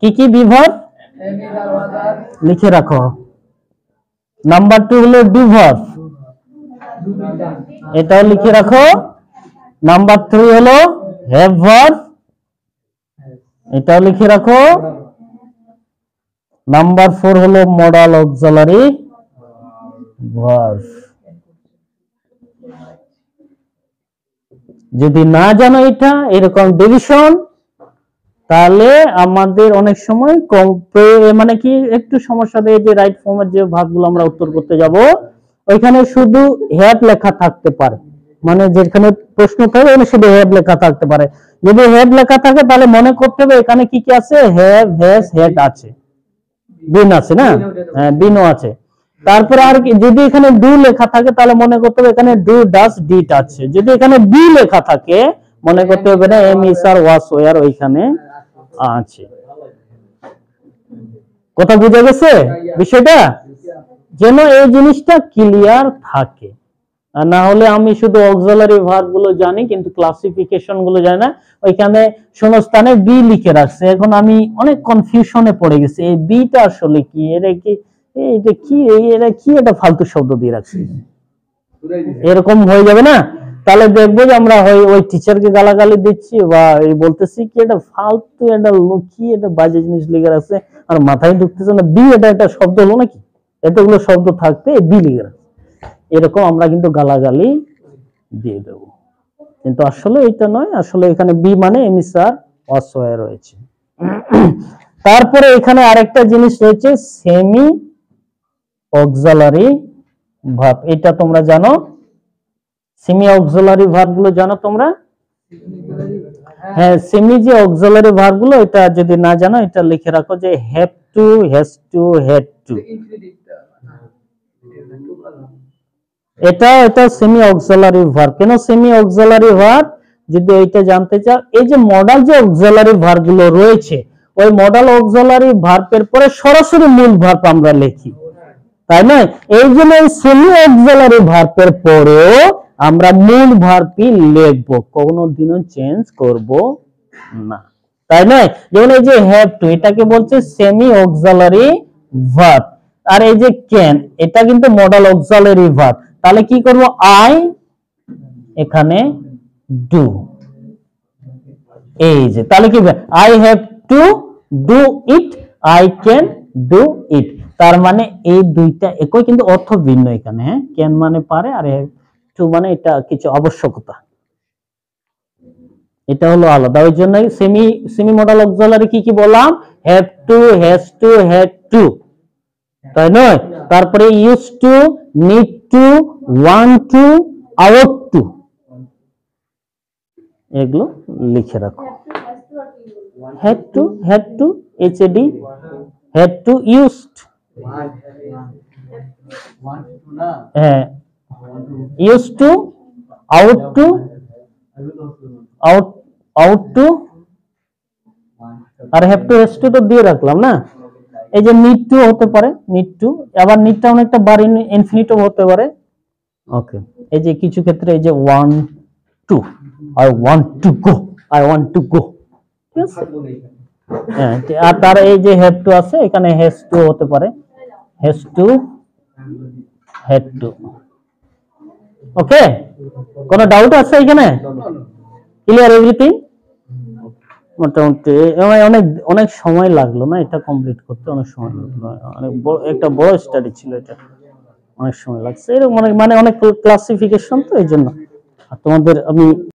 কি কি বিভার লিখে রাখো। নাম্বার 2 হলো ডু ভার্ব, এটাও লিখে রাখো। নাম্বার 3 হলো হ্যাভ ভার্ব, এটাও লিখে রাখো। নাম্বার 4 হলো মডাল অক্সিলারি ভার্ব। যদি না জানো এটা এরকম ডিভিশন, তাহলে আমাদের অনেক সময় মানে কি একটু সমস্যা দেয় যে রাইট ফর্মের যে ভাগগুলো আমরা উত্তর করতে যাব ওইখানে শুধু হ্যাভ লেখা থাকতে পারে, মানে যেখানে প্রশ্ন থাকবে ওখানে শুধু হ্যাভ লেখা থাকতে পারে। যদি হ্যাভ লেখা থাকে তাহলে মনে করতে হবে এখানে কি কি আছে, হ্যাভ, হ্যাজ, হ্যাড আছে, বিন আছে না, হ্যাঁ বিনও আছে। তারপরে আর কি, যদি এখানে ডু লেখা থাকে তাহলে মনে করতে হবে এখানে ডু, ডাস, ডিড আছে। যদি এখানে বি লেখা থাকে মনে করতে হবে না এম, ইস, আর, ওয়াস, ওয়ার ওইখানে আছে। কথা বুঝা গেছে বিষয়টা? যেন এই জিনিসটা ক্লিয়ার থাকে, আর না হলে আমি শুধু অক্সিলারি ভার্ব গুলো জানি কিন্তু ক্লাসিফিকেশন গুলো জানি না। ওইখানে শূন্যস্থানে বি লিখে রাখছে, এখন আমি অনেক কনফিউশনে পড়ে গেছি এই বিটা আসলে কি, এটা কি, এটা কি, এটা কি, এটা ফালতু শব্দ দিয়ে রাখছে, এরকম হয়ে যাবে না? তাহলে দেখবো যে আমরা ওই টিচারকে গালাগালি দিচ্ছি বা এই বলতেছি কি এটা ফালতু, এটা কি, এটা বাজে জিনিস লিখে রাখছে আর মাথায় ঢুকতেছে না। বি এটা একটা শব্দ হলো নাকি, এতগুলো শব্দ থাকতে বি লিখে রাখছে, এরকম আমরা কিন্তু গালাগালি দিয়ে দেব। কিন্তু আসলে এটা নয়, আসলে এখানে বি মানে এমিসার অসহায় রয়েছে। তারপরে এখানে আরেকটা জিনিস রয়েছে সেমি অক্সিলারি ভার্ব, এটা তোমরা জানো, সেমি অক্সিলারি ভার্ব গুলো জানো তোমরা? হ্যাঁ, সেমি যে অক্সিলারি ভার্ব গুলো, এটা যদি না জানো এটা লিখে রাখো যে have to, has to, had two, এটা সেমি অক্সিলারি ভার্ব। কেন সেমি অক্সিলারি ভার্ব? যদি এইটা জানতে চাও, এই যে মডাল যে অক্সিলারি ভার্ব গুলো রয়েছে ওই মডাল অক্সিলারি ভার্বের পরে সরাসরি মূল ভার্ব আমরা লিখি, তাই না? এই জন্য সেমি অক্সিলারি ভার্বের পরেও আমরা মূল ভার্বই লিখবো, কোনোদিনও চেঞ্জ করব না, তাই না? যেমন এই যে হ্যাভ টু, এটাকে বলছে সেমি অক্সিলারি ভার্ব। আর এই যে ক্যান, এটা কিন্তু মডাল অক্সিলারি ভার্ব। তাহলে কি করব, আই এখানে ডু, এই যে তাহলে কি I have to do it, I can do it. তার মানে এই দুইটা একই কিন্তু অর্থ ভিন্ন এখানে। হ্যাঁ, ক্যান মানে পারে আর হ্যাভ টু মানে এটা কিছু আবশ্যকতা, এটা হলো আলাদা। ওই জন্য সেমি মডাল অক্সিলারি কি কি বললাম, have to, has to, had to, তাই নয়? তারপরে use to, need to, want to, ought to, এগুলো লিখে রাখো। Had to, H A D, had to, used, হ্যাঁ, use to, ought to, ought to, আর হ্যাভ টু, হ্যাজ টু তো দিয়ে রাখলাম না। এই যে নিড টু হতে পারে, নিড টু, আবার নিডটা অনেকটা বার ইনফিনিটিভ হতে পারে। ওকে, এই যে কিছু ক্ষেত্রে এই যে want to, I want to go, I want to go, ঠিক আছে? হ্যাঁ, আর তার এই যে হ্যাভ টু আছে, এখানে হ্যাজ টু হতে পারে, হ্যাজ টু, হ্যাড টু। ওকে, কোনো ডাউট আছে এখানে? Clear everything? মোটামুটি অনেক অনেক সময় লাগলো না এটা কমপ্লিট করতে, অনেক সময় লাগলো, অনেক একটা বড় স্টাডি ছিল এটা, অনেক সময় লাগছে এরকম, মানে অনেক ক্লাসিফিকেশন তো এই জন্য। আর তোমাদের আমি